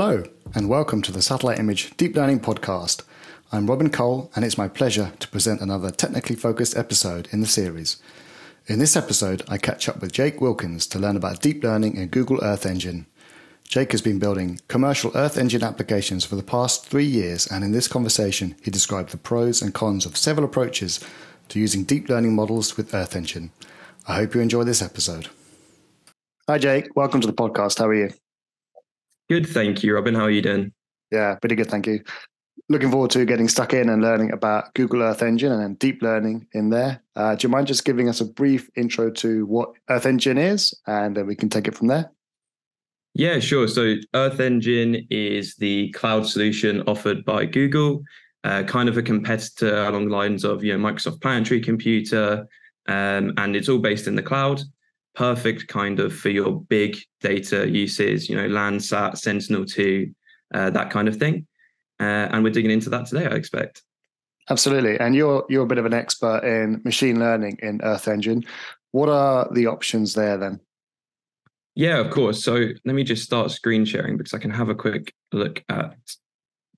Hello, and welcome to the Satellite Image Deep Learning Podcast. I'm Robin Cole, and it's my pleasure to present another technically focused episode in the series. In this episode, I catch up with Jake Wilkins to learn about deep learning in Google Earth Engine. Jake has been building commercial Earth Engine applications for the past 3 years, and in this conversation, he described the pros and cons of several approaches to using deep learning models with Earth Engine. I hope you enjoy this episode. Hi, Jake. Welcome to the podcast. How are you? Good, thank you, Robin. How are you doing? Yeah, pretty good, thank you. Looking forward to getting stuck in and learning about Google Earth Engine and then deep learning in there. Do you mind just giving us a brief intro to what Earth Engine is, and then we can take it from there? Yeah, sure. So Earth Engine is the cloud solution offered by Google, kind of a competitor along the lines of Microsoft Planetary Computer, and it's all based in the cloud. Perfect kind of for your big data uses, Landsat, Sentinel-2, that kind of thing. And we're digging into that today, I expect. Absolutely. And you're a bit of an expert in machine learning in Earth Engine. What are the options there then? Yeah, of course. So let me just start screen sharing because I can have a quick look at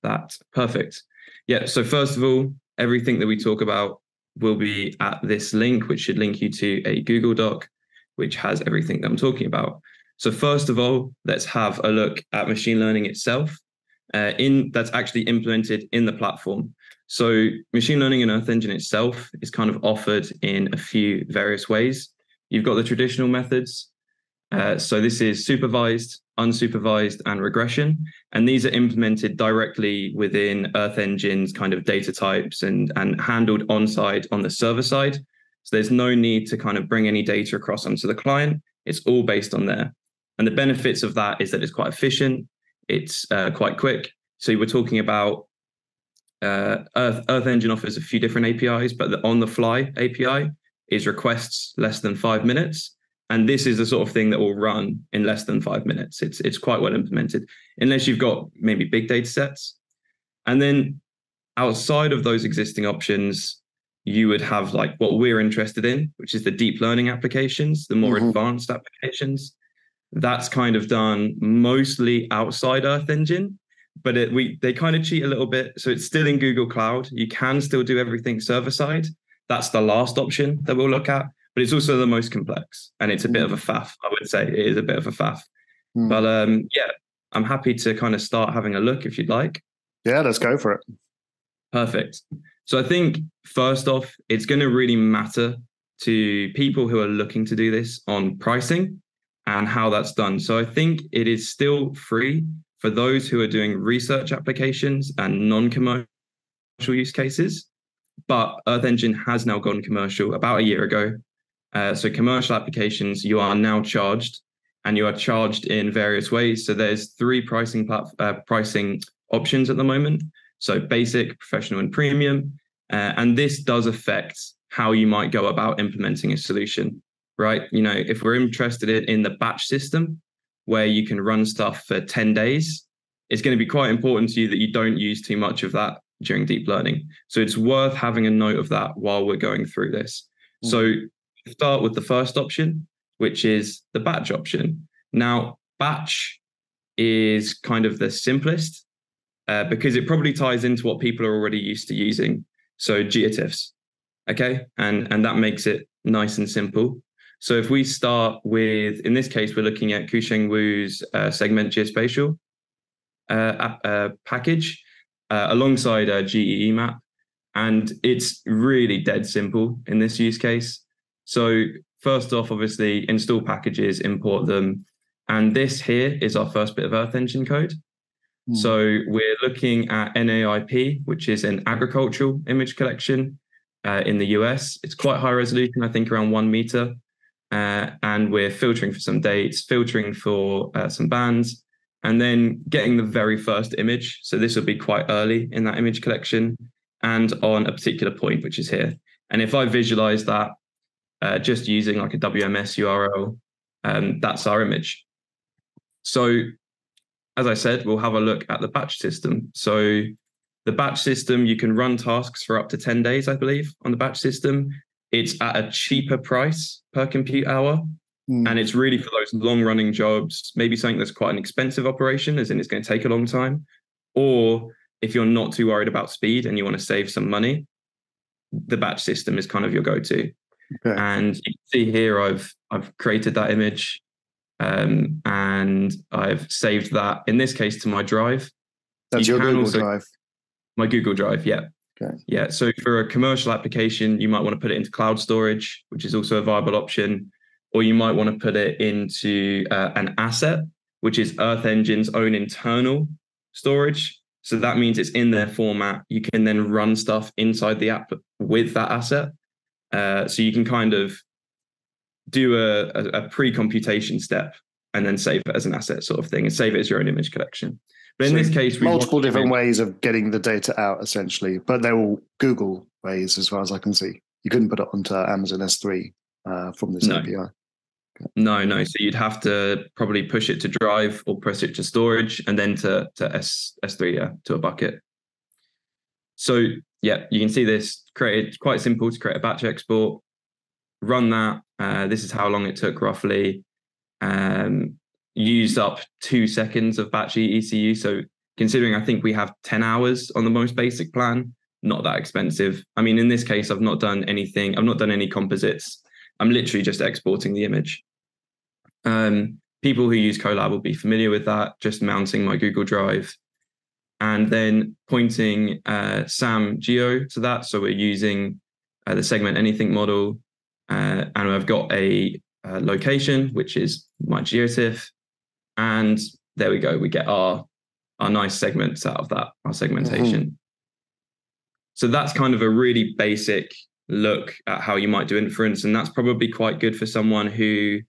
that. Perfect. Yeah. So first of all, everything that we talk about will be at this link, which should link you to a Google Doc, which has everything that I'm talking about. So first of all, let's have a look at machine learning itself. That's actually implemented in the platform. So machine learning in Earth Engine itself is kind of offered in a few various ways. You've got the traditional methods. So this is supervised, unsupervised, and regression. And these are implemented directly within Earth Engine's kind of data types and handled on-site on the server side. So there's no need to kind of bring any data across onto the client. It's all based on there. And the benefits of that is that it's quite efficient. It's quite quick. So we're talking about Earth Engine offers a few different APIs, but the on-the-fly API is requests less than 5 minutes. And this is the sort of thing that will run in less than 5 minutes. It's quite well implemented, unless you've got maybe big data sets. And then outside of those existing options, you would have like what we're interested in, which is the deep learning applications, the more advanced applications. That's kind of done mostly outside Earth Engine, but they kind of cheat a little bit. So it's still in Google Cloud. You can still do everything server side. That's the last option that we'll look at, but it's also the most complex. And it's a bit of a faff, I would say. It is a bit of a faff. But yeah, I'm happy to kind of start having a look if you'd like. Yeah, let's go for it. Perfect. So I think first off, it's going to really matter to people who are looking to do this on pricing and how that's done. So I think it is still free for those who are doing research applications and non-commercial use cases. But Earth Engine has now gone commercial about a year ago. So commercial applications, you are now charged, and you are charged in various ways. So there's 3 pricing options at the moment. So basic, professional, and premium. And this does affect how you might go about implementing a solution, right? If we're interested in the batch system, where you can run stuff for 10 days, it's going to be quite important to you that you don't use too much of that during deep learning. So it's worth having a note of that while we're going through this. So start with the first option, which is the batch option. Now, batch is kind of the simplest because it probably ties into what people are already used to using. So GeoTIFFs, okay? And that makes it nice and simple. So if we start with, in this case, we're looking at Kusheng Wu's segment geospatial package alongside a GEE map. And it's really dead simple in this use case. So first off, obviously, install packages, import them. And this here is our first bit of Earth Engine code. So we're looking at NAIP, which is an agricultural image collection in the US. It's quite high resolution, I think around 1 meter. And we're filtering for some dates, filtering for some bands, and then getting the very first image. So this will be quite early in that image collection and on a particular point, which is here. And if I visualize that just using like a WMS URL, that's our image. So as I said, we'll have a look at the batch system. So the batch system, you can run tasks for up to 10 days, I believe, on the batch system. It's at a cheaper price per compute hour And it's really for those long running jobs, maybe something that's quite an expensive operation, as in it's going to take a long time. Or if you're not too worried about speed and you want to save some money, the batch system is kind of your go-to. Okay. And you can see here, I've created that image, and I've saved that, in this case, to my drive. That's your Google Drive? My Google Drive, yeah. Okay. Yeah, so for a commercial application, you might want to put it into cloud storage, which is also a viable option, or you might want to put it into an asset, which is Earth Engine's own internal storage. So that means it's in their format. You can then run stuff inside the app with that asset. So you can kind of do a pre-computation step and then save it as an asset sort of thing, and save it as your own image collection. But in this case, multiple different ways of getting the data out, essentially, but they're all Google ways, as far as I can see. You couldn't put it onto Amazon S3 from this API. Okay. No. So you'd have to probably push it to Drive or push it to storage and then to S3, yeah, to a bucket. So yeah, you can see this created quite simple to create a batch export. Run that. This is how long it took roughly. Used up 2 seconds of batch ECU. So considering I think we have 10 hours on the most basic plan, not that expensive. I mean, in this case, I've not done anything. I've not done any composites. I'm literally just exporting the image. People who use Colab will be familiar with that, just mounting my Google Drive and then pointing SAM Geo to that. So we're using the segment anything model, and I've got a location, which is my geotiff. And there we go. We get our nice segments out of that, our segmentation. So that's kind of a really basic look at how you might do inference. And that's probably quite good for someone who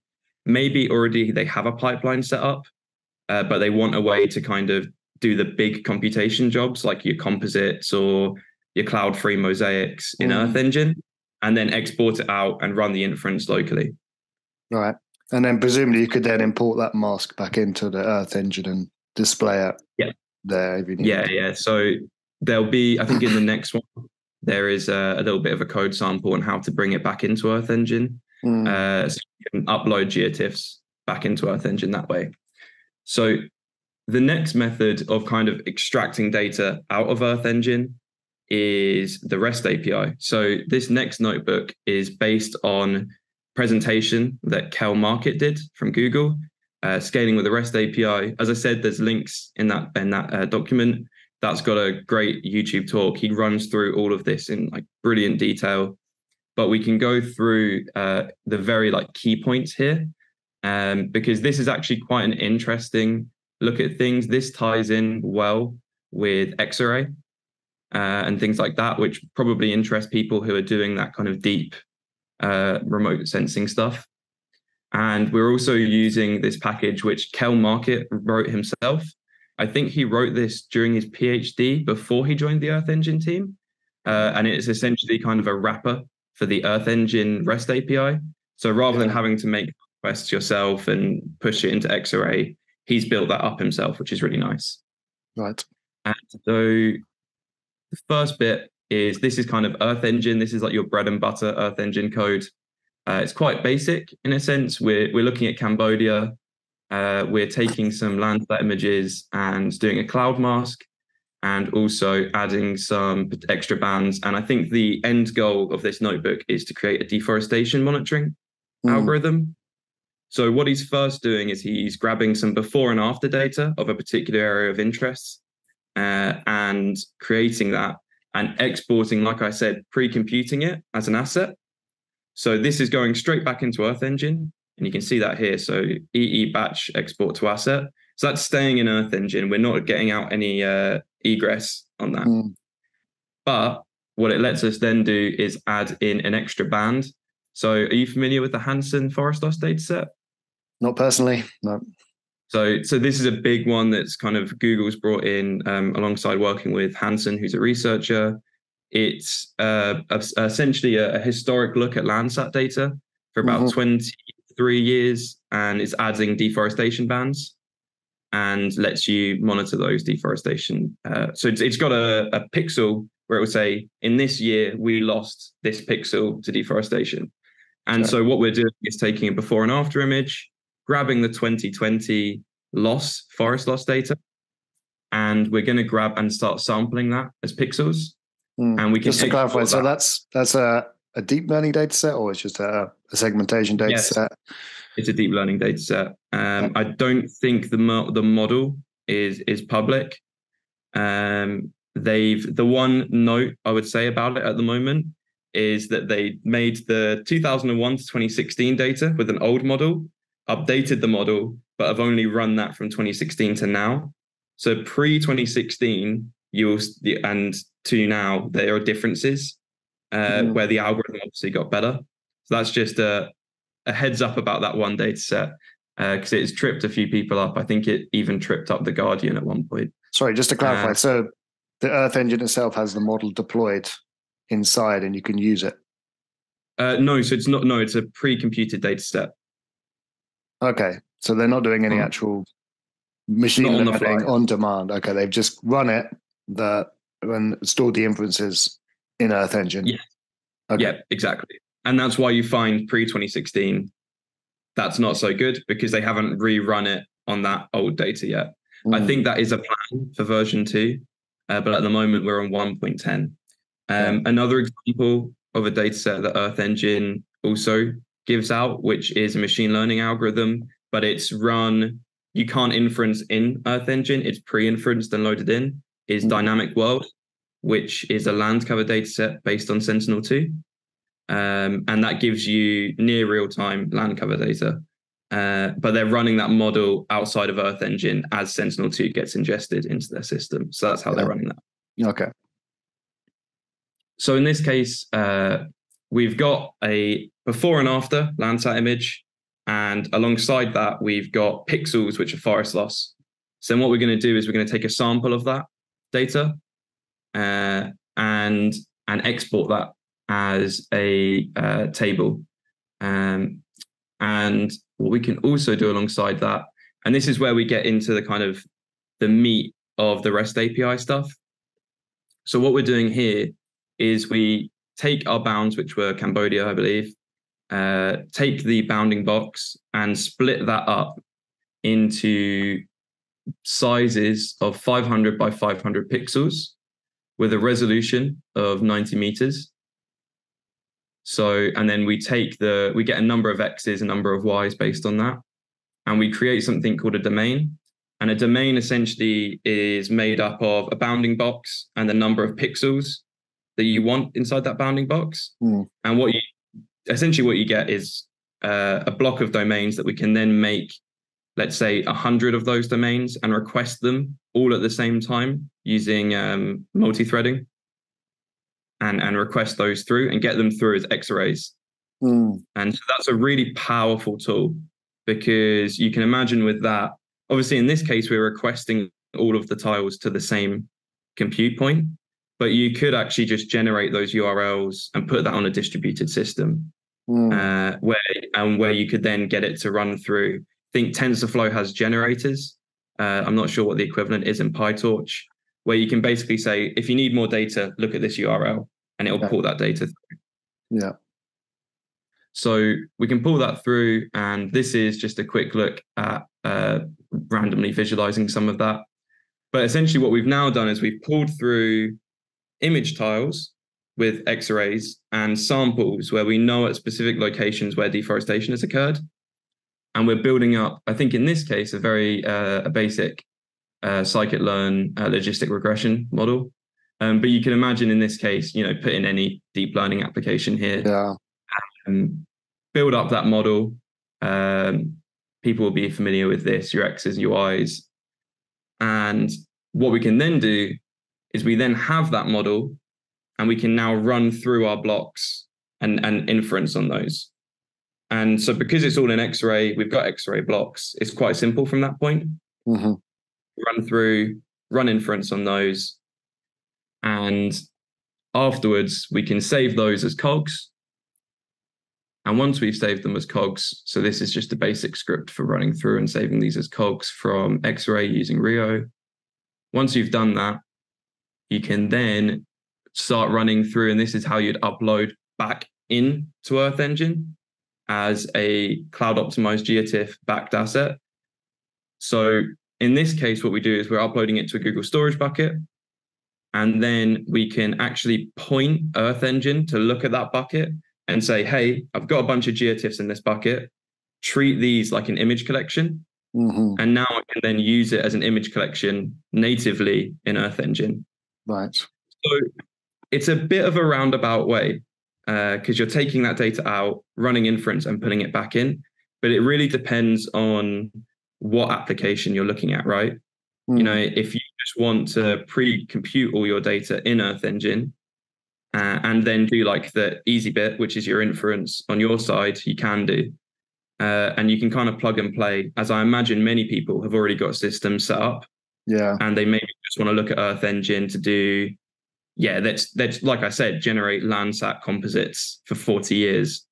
maybe already they have a pipeline set up, but they want a way to kind of do the big computation jobs like your composites or your cloud-free mosaics in Earth Engine, and then export it out and run the inference locally. Right. And then presumably you could then import that mask back into the Earth Engine and display it there if you need. Yeah. So there'll be, I think in the next one, there is a little bit of a code sample on how to bring it back into Earth Engine. So you can upload geotiffs back into Earth Engine that way. So the next method of kind of extracting data out of Earth Engine is the REST API. So this next notebook is based on presentation that Kel Market did from Google, scaling with the REST API. As I said, there's links in that document. That's got a great YouTube talk. He runs through all of this in like brilliant detail, but we can go through the very like key points here, because this is actually quite an interesting look at things. This ties in well with X-ray and things like that, which probably interest people who are doing that kind of deep remote sensing stuff. And we're also using this package which Kel Market wrote himself. I think he wrote this during his PhD before he joined the Earth Engine team. And it's essentially kind of a wrapper for the Earth Engine REST API. So rather than having to make requests yourself and push it into X-Array, he's built that up himself, which is really nice. Right. And so the first bit is, this is kind of Earth Engine. This is like your bread and butter Earth Engine code. It's quite basic in a sense. We're looking at Cambodia. We're taking some Landsat images and doing a cloud mask, and also adding some extra bands. And I think the end goal of this notebook is to create a deforestation monitoring algorithm. So what he's first doing is he's grabbing some before and after data of a particular area of interest, and creating that and exporting, like I said, pre-computing it as an asset. So this is going straight back into Earth Engine, and you can see that here. So EE batch export to asset. So that's staying in Earth Engine. We're not getting out any egress on that. But what it lets us then do is add in an extra band. So are you familiar with the Hansen forest loss data set? Not personally, no. So this is a big one that's kind of Google's brought in alongside working with Hansen, who's a researcher. It's essentially a historic look at Landsat data for about 23 years, and it's adding deforestation bands and lets you monitor those deforestation. So it's got a pixel where it will say, in this year, we lost this pixel to deforestation. And so what we're doing is taking a before and after image, grabbing the 2020 forest loss data, and we're going to grab and start sampling that as pixels. And we can just to clarify, so that's a deep learning data set, or it's just a segmentation data set? It's a deep learning data set. I don't think the model is public. The one note I would say about it at the moment is that they made the 2001 to 2016 data with an old model, updated the model, but have only run that from 2016 to now. So pre-2016, and to now, there are differences where the algorithm obviously got better. So that's just a heads up about that one data set, because it's tripped a few people up. I think it even tripped up The Guardian at one point. Sorry, just to clarify, so the Earth Engine itself has the model deployed inside and you can use it? No, so it's not. No, it's a pre-computed data set. Okay, so they're not doing any actual machine learning on demand. Okay, they've just run it and stored the inferences in Earth Engine. Yeah, okay. Yeah, exactly. And that's why you find pre-2016 that's not so good, because they haven't rerun it on that old data yet. I think that is a plan for version 2, but at the moment we're on 1.10. Another example of a data set that Earth Engine also gives out, which is a machine learning algorithm, but it's run, you can't inference in Earth Engine, it's pre-inferenced and loaded in, is Dynamic World, which is a land cover data set based on Sentinel-2. And that gives you near real-time land cover data. But they're running that model outside of Earth Engine as Sentinel-2 gets ingested into their system. So that's how they're running that. Okay. So in this case, we've got a before and after Landsat image. And alongside that, we've got pixels, which are forest loss. So then what we're going to do is we're going to take a sample of that data and export that as a table. And what we can also do alongside that, and this is where we get into the kind of the meat of the REST API stuff. So what we're doing here is we take our bounds, which were Cambodia, I believe, take the bounding box and split that up into sizes of 500 by 500 pixels with a resolution of 90 meters. So, and then we get a number of X's, a number of Y's based on that. And we create something called a domain. And a domain essentially is made up of a bounding box and the number of pixels that you want inside that bounding box. And what you get is a block of domains that we can then make, let's say 100 of those domains, and request them all at the same time using multi-threading. And request those through and get them through as X-rays. And so that's a really powerful tool, because you can imagine with that, obviously in this case, we're requesting all of the tiles to the same compute point, but you could actually just generate those URLs and put that on a distributed system where you could then get it to run through. I think TensorFlow has generators. I'm not sure what the equivalent is in PyTorch, where you can basically say, if you need more data, look at this URL, and it'll pull that data through. Yeah. So we can pull that through, and this is just a quick look at randomly visualizing some of that. But essentially what we've now done is we've pulled through image tiles with X-rays and samples where we know at specific locations where deforestation has occurred. And we're building up, I think in this case, a very a basic scikit-learn logistic regression model. But you can imagine in this case, put in any deep learning application here, and build up that model. People will be familiar with this, your X's, your Y's. And what we can then do is we then have that model, and we can now run through our blocks and inference on those. And so because it's all in X-ray, we've got X-ray blocks. It's quite simple from that point. Run through, run inference on those. And afterwards, we can save those as cogs. And once we've saved them as cogs, so this is just a basic script for running through and saving these as cogs from X-ray using Rio. Once you've done that, you can then start running through, and this is how you'd upload back into Earth Engine. as a cloud optimized GeoTIFF backed asset. So in this case, what we do is we're uploading it to a Google storage bucket, and then we can actually point Earth Engine to look at that bucket and say, hey, I've got a bunch of GeoTIFFs in this bucket, treat these like an image collection. Mm-hmm. And now I can then use it as an image collection natively in Earth Engine. Right. So it's a bit of a roundabout way, because you're taking that data out, running inference and putting it back in. But it really depends on what application you're looking at, right? You know, if you just want to pre-compute all your data in Earth Engine, and then do like the easy bit, which is your inference on your side, you can do. And you can kind of plug and play, as I imagine many people have already got systems set up. Yeah. And they maybe just want to look at Earth Engine to do, that's like I said, generate Landsat composites for 40 years.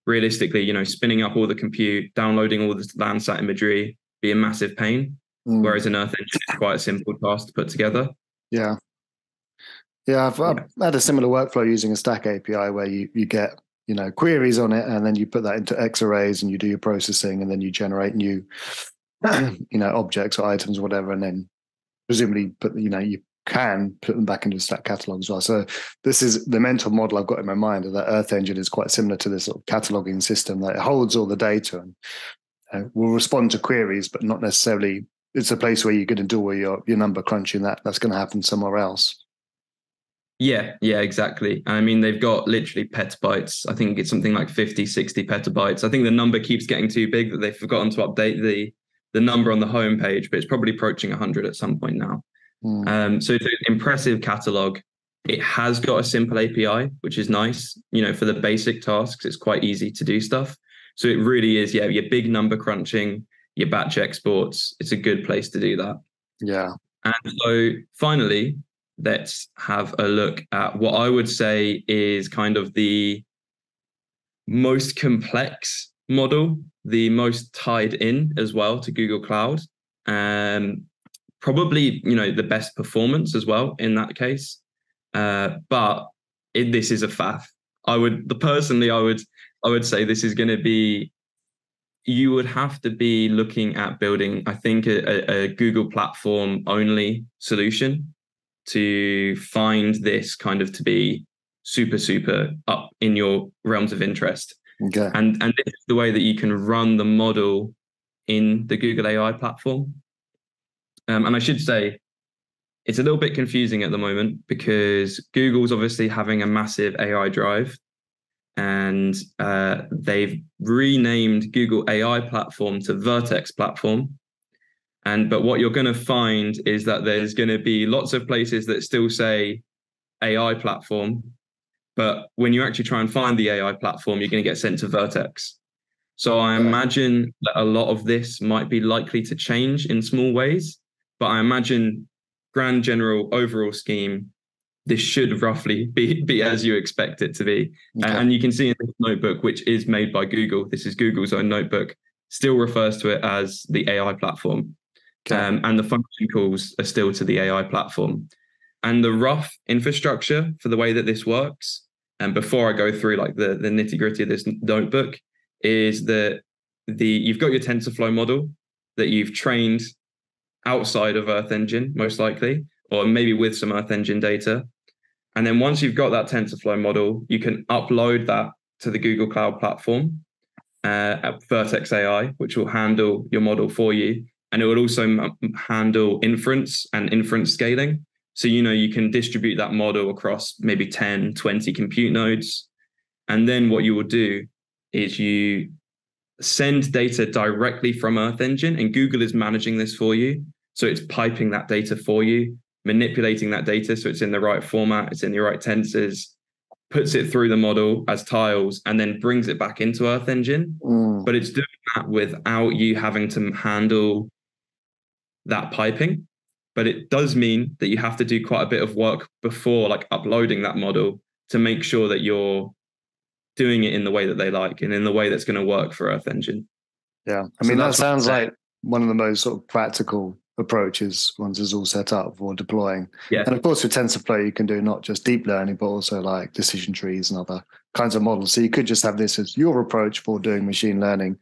Realistically, you know, spinning up all the compute, downloading all the Landsat imagery, be a massive pain. Whereas an Earth Engine is quite a simple task to put together. Yeah. Yeah, I've had a similar workflow using a Stack API where you get, you know, queries on it, and then you put that into X arrays and you do your processing, and then you generate new, you know, objects or items or whatever, and then presumably you can put them back into the Stack catalog as well. So this is the mental model I've got in my mind, that Earth Engine is quite similar to this sort of cataloging system that it holds all the data and will respond to queries, but not necessarily. It's a place where you're going to do all your number crunching. That's going to happen somewhere else. Yeah, exactly. I mean, they've got literally petabytes. I think it's something like 50, 60 petabytes. I think the number keeps getting too big that they've forgotten to update the number on the homepage, but it's probably approaching 100 at some point now. So it's an impressive catalog. It has got a simple API, which is nice. You know, for the basic tasks, it's quite easy to do stuff. So it really is, your big number crunching, your batch exports. It's a good place to do that. Yeah. And so finally, let's have a look at what I would say is kind of the most complex model, the most tied in as well to Google Cloud. Probably, you know, the best performance as well in that case. But this is a faff. I would say this is going to be, you would have to be looking at building, I think, a Google platform only solution to find this kind of to be super, super up in your realms of interest. Okay. And this is the way that you can run the model in the Google AI platform. And I should say, it's a little bit confusing at the moment because Google's obviously having a massive AI drive, and they've renamed Google AI platform to Vertex platform. But what you're going to find is that there's going to be lots of places that still say AI platform, but when you actually try and find the AI platform, you're going to get sent to Vertex. So I imagine that a lot of this might be likely to change in small ways, but I imagine grand general overall scheme, this should roughly be as you expect it to be. Okay. And you can see in this notebook, which is made by Google, this is Google's own notebook, still refers to it as the AI platform. Okay. And the function calls are still to the AI platform. And the rough infrastructure for the way that this works, and before I go through like the nitty gritty of this notebook, is that you've got your TensorFlow model that you've trained outside of Earth Engine, most likely, or maybe with some Earth Engine data. And then once you've got that TensorFlow model, you can upload that to the Google Cloud platform at Vertex AI, which will handle your model for you. And it will also handle inference and inference scaling. So, you know, you can distribute that model across maybe 10, 20 compute nodes. And then what you will do is you send data directly from Earth Engine, and Google is managing this for you. So it's piping that data for you, manipulating that data so it's in the right format, it's in the right tensors, puts it through the model as tiles, and then brings it back into Earth Engine. But it's doing that without you having to handle that piping. But it does mean that you have to do quite a bit of work before like uploading that model to make sure that you're doing it in the way that they like and in the way that's going to work for Earth Engine. Yeah. I mean, that sounds like one of the most sort of practical approaches once it's all set up for deploying. Yeah. And of course, with TensorFlow, you can do not just deep learning, but also like decision trees and other kinds of models. So you could just have this as your approach for doing machine learning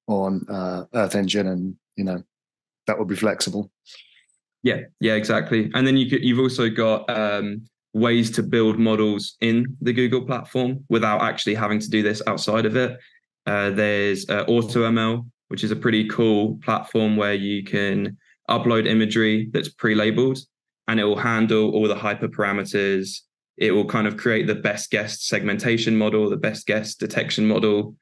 on Earth Engine, and that would be flexible. Yeah, exactly. And then you've also got ways to build models in the Google platform without actually having to do this outside of it. There's AutoML, which is a pretty cool platform where you can upload imagery that's pre-labeled, and it will handle all the hyperparameters. It will kind of create the best guess segmentation model, the best guess detection model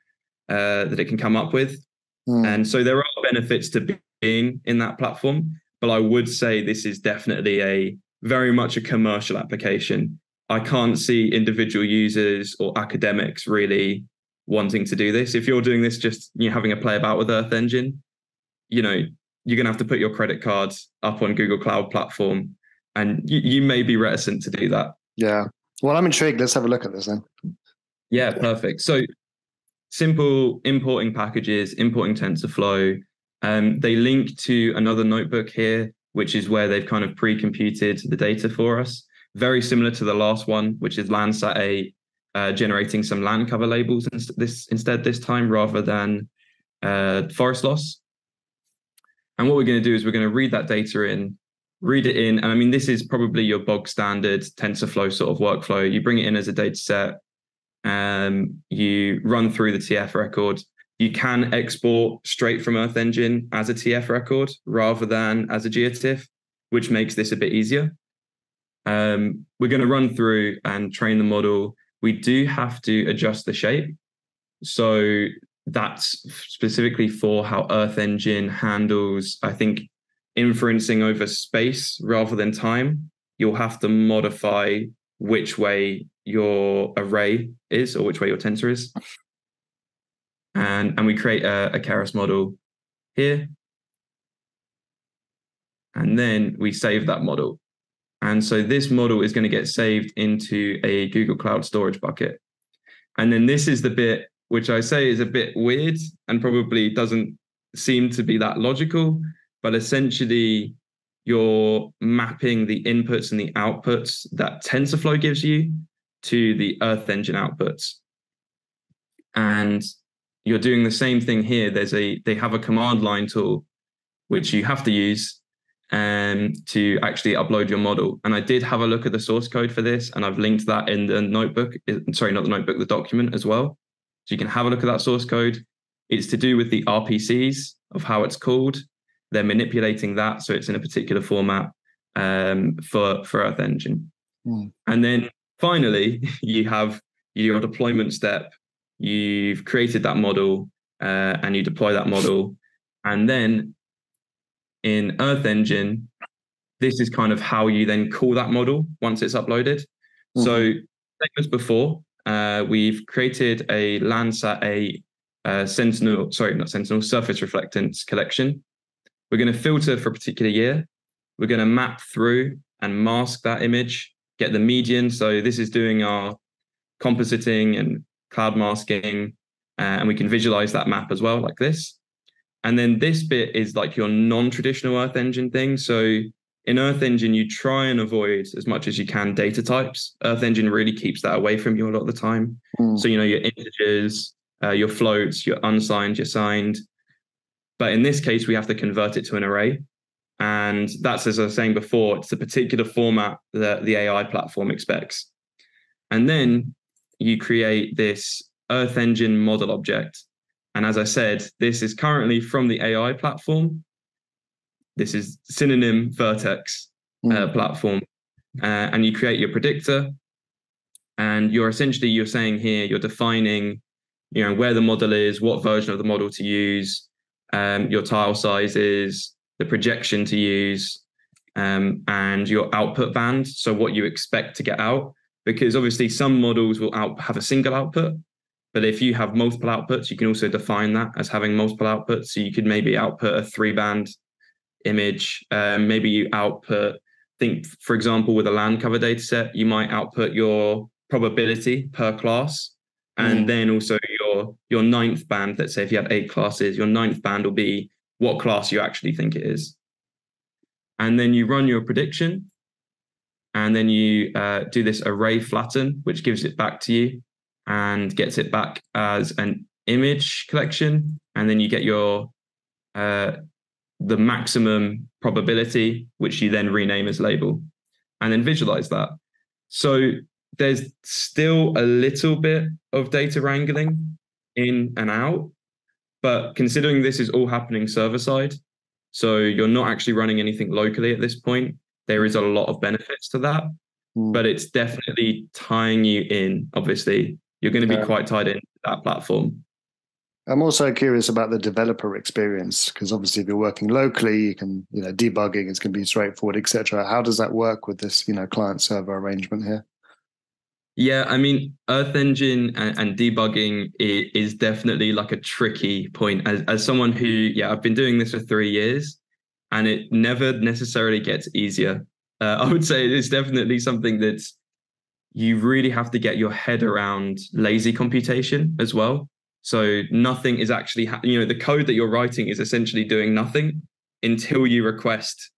that it can come up with. And so there are benefits to being in that platform, but I would say this is definitely very much a commercial application. I can't see individual users or academics really wanting to do this. If you're doing this just having a play about with Earth Engine, you're going to have to put your credit cards up on Google Cloud Platform, and you may be reticent to do that. Yeah. Well, I'm intrigued. Let's have a look at this then. Yeah, perfect. So simple importing packages, importing TensorFlow. They link to another notebook here, which is where they've kind of pre-computed the data for us. Very similar to the last one, which is Landsat 8, generating some land cover labels instead this time rather than forest loss. And what we're going to do is we're going to read that data in, read it in. And I mean, this is probably your bog standard TensorFlow sort of workflow. You bring it in as a data set. You run through the TF record. You can export straight from Earth Engine as a TF record rather than as a GeoTIFF, which makes this a bit easier. We're going to run through and train the model. We do have to adjust the shape. So that's specifically for how Earth Engine handles, I think, inferencing over space rather than time. You'll have to modify which way your array is or which way your tensor is. And we create a Keras model here. And then we save that model. And so this model is going to get saved into a Google Cloud Storage bucket. And then this is the bit which I say is a bit weird and probably doesn't seem to be that logical, but essentially you're mapping the inputs and the outputs that TensorFlow gives you to the Earth Engine outputs. And you're doing the same thing here. They have a command line tool, which you have to use to actually upload your model. And I did have a look at the source code for this, and I've linked that in the notebook. Sorry, not the notebook, the document as well. So you can have a look at that source code. It's to do with the RPCs of how it's called. They're manipulating that so it's in a particular format for Earth Engine. And then finally, you have your deployment step. You've created that model and you deploy that model. And then in Earth Engine, this is kind of how you then call that model once it's uploaded. So same as before, we've created a Landsat 8 surface reflectance collection. We're going to filter for a particular year. We're going to map through and mask that image, get the median. So this is doing our compositing and cloud masking, and we can visualize that map as well like this. And then this bit is like your non-traditional Earth Engine thing. So in Earth Engine, you try and avoid as much as you can data types. Earth Engine really keeps that away from you a lot of the time. So, your integers, your floats, your unsigned, your signed. But in this case, we have to convert it to an array. And that's, as I was saying before, it's a particular format that the AI platform expects. And then you create this Earth Engine model object. And as I said, this is currently from the AI platform. This is Synonym Vertex platform. And you create your predictor. And you're saying here, you're defining, where the model is, what version of the model to use, your tile sizes, the projection to use, and your output band. So what you expect to get out, because obviously some models will have a single output, but if you have multiple outputs, you can also define that as having multiple outputs. So you could maybe output a 3-band image. Maybe you output, for example, with a land cover data set, you might output your probability per class. And then also your 9th band, let's say if you have 8 classes, your 9th band will be what class you actually think it is. And then you run your prediction. And then you do this array flatten, which gives it back to you. and gets it back as an image collection, and then you get your the maximum probability, which you then rename as label, and then visualize that. So there's still a little bit of data wrangling in and out, but considering this is all happening server side, so you're not actually running anything locally at this point, there is a lot of benefits to that. But it's definitely tying you in. Obviously, you're going to be quite tied into that platform. I'm also curious about the developer experience, because obviously if you're working locally, you can, debugging is going to be straightforward, etc. How does that work with this, client server arrangement here? Yeah, I mean, Earth Engine and debugging is definitely like a tricky point. As someone who, I've been doing this for 3 years, and it never necessarily gets easier. I would say it's definitely something that you really have to get your head around lazy computation as well. So nothing is actually, the code that you're writing is essentially doing nothing until you request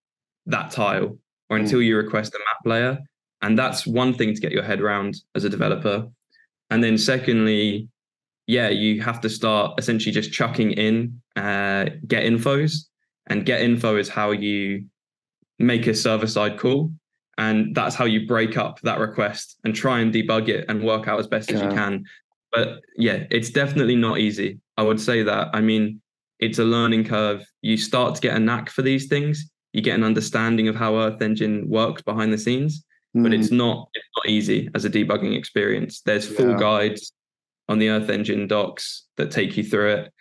that tile or until you request a map layer. And that's one thing to get your head around as a developer. And then secondly, you have to start essentially just chucking in get infos. And get info is how you make a server-side call. And that's how you break up that request and try and debug it and work out as best as you can. But it's definitely not easy. I would say that. I mean, it's a learning curve. You start to get a knack for these things. You get an understanding of how Earth Engine works behind the scenes, but it's not easy as a debugging experience. There's full guides on the Earth Engine docs that take you through it,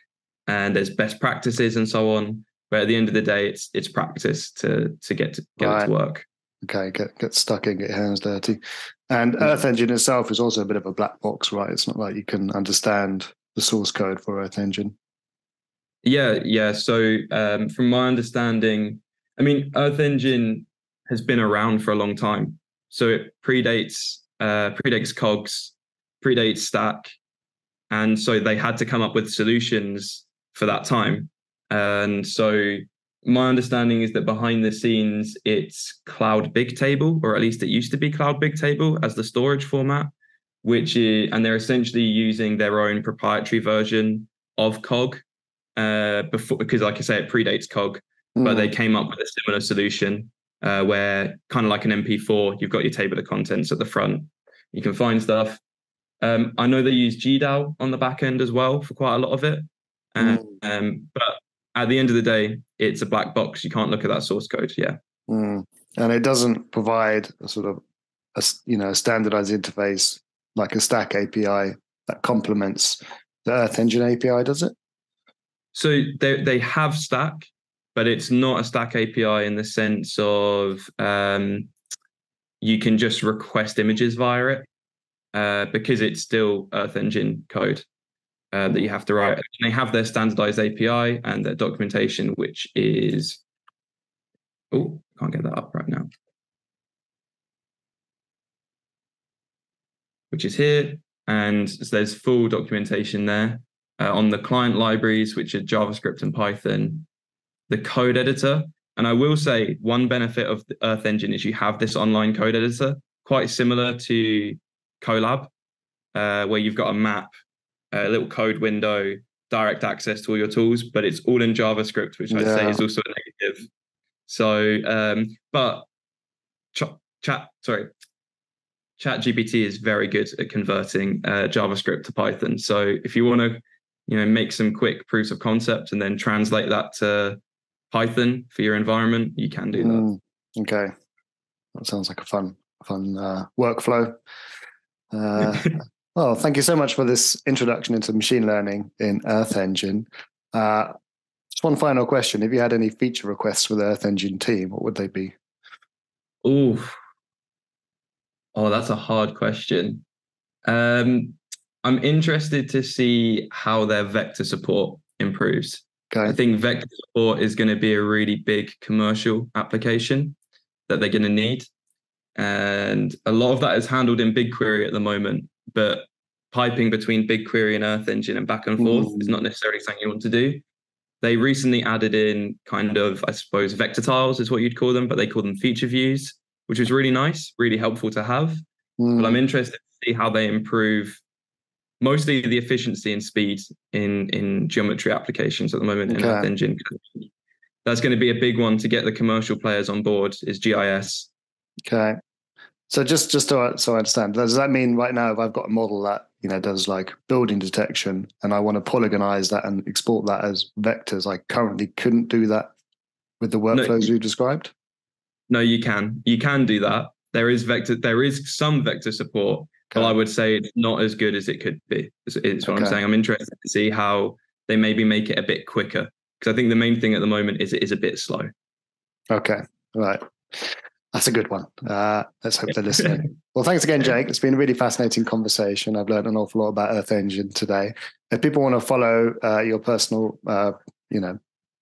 and there's best practices and so on. But at the end of the day, it's practice to get it to work. Okay, get stuck in, get your hands dirty. And Earth Engine itself is also a bit of a black box, right? It's not like you can understand the source code for Earth Engine. Yeah. So from my understanding, I mean, Earth Engine has been around for a long time. So it predates COGS, predates Stack. And so they had to come up with solutions for that time. And so my understanding is that behind the scenes, it's Cloud Bigtable, or at least it used to be Cloud Bigtable as the storage format, and they're essentially using their own proprietary version of COG before, because like I say, it predates COG, but they came up with a similar solution where kind of like an MP4, you've got your table of contents at the front. You can find stuff. I know they use GDAL on the back end as well for quite a lot of it. But at the end of the day, it's a black box. You can't look at that source code. Yeah. And it doesn't provide a sort of a standardized interface like a Stack API that complements the Earth Engine API, does it? So they have Stack, but it's not a Stack API in the sense of you can just request images via it because it's still Earth Engine code that you have to write. And they have their standardized API and their documentation, which is, can't get that up right now, which is here. And so there's full documentation there on the client libraries, which are JavaScript and Python, the code editor. And I will say one benefit of the Earth Engine is you have this online code editor, quite similar to Colab, where you've got a map, a little code window, direct access to all your tools, but it's all in JavaScript, which I'd say is also a negative. So, but ChatGPT is very good at converting JavaScript to Python. So if you want to, make some quick proofs of concept and then translate that to Python for your environment, you can do that. Okay, that sounds like a fun workflow. Well, thank you so much for this introduction into machine learning in Earth Engine. Just one final question. If you had any feature requests for the Earth Engine team, what would they be? Oh, that's a hard question. I'm interested to see how their vector support improves. Okay. I think vector support is going to be a really big commercial application that they're going to need. And a lot of that is handled in BigQuery at the moment, but piping between BigQuery and Earth Engine and back and forth is not necessarily something you want to do. They recently added in kind of, I suppose, vector tiles is what you'd call them, but they call them feature views, which was really nice, really helpful to have. But I'm interested to see how they improve mostly the efficiency and speed in geometry applications at the moment in Earth Engine. That's going to be a big one to get the commercial players on board is GIS. Okay. So just so I understand, does that mean right now if I've got a model that does like building detection and I want to polygonize that and export that as vectors, I currently couldn't do that with the workflows you described? No, you can. You can do that. There is some vector support, but I would say it's not as good as it could be. Is what I'm saying. I'm interested to see how they maybe make it a bit quicker, because I think the main thing at the moment is it is a bit slow. Okay, right. That's a good one. Let's hope they're listening. Well, thanks again, Jake. It's been a really fascinating conversation. I've learned an awful lot about Earth Engine today. If people want to follow your personal,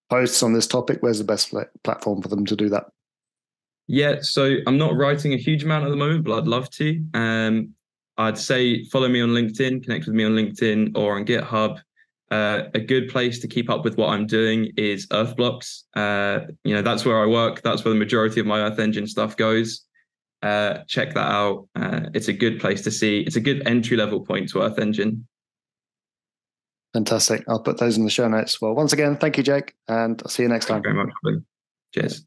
posts on this topic, where's the best platform for them to do that? Yeah, so I'm not writing a huge amount at the moment, but I'd love to. I'd say follow me on LinkedIn, connect with me on LinkedIn or on GitHub. A good place to keep up with what I'm doing is Blox. That's where I work. That's where the majority of my Earth Engine stuff goes. Check that out. It's a good place to see. It's a good entry level point to Earth Engine. Fantastic. I'll put those in the show notes. Well, once again, thank you, Jake, and I'll see you next time. Thank you very much. Cheers.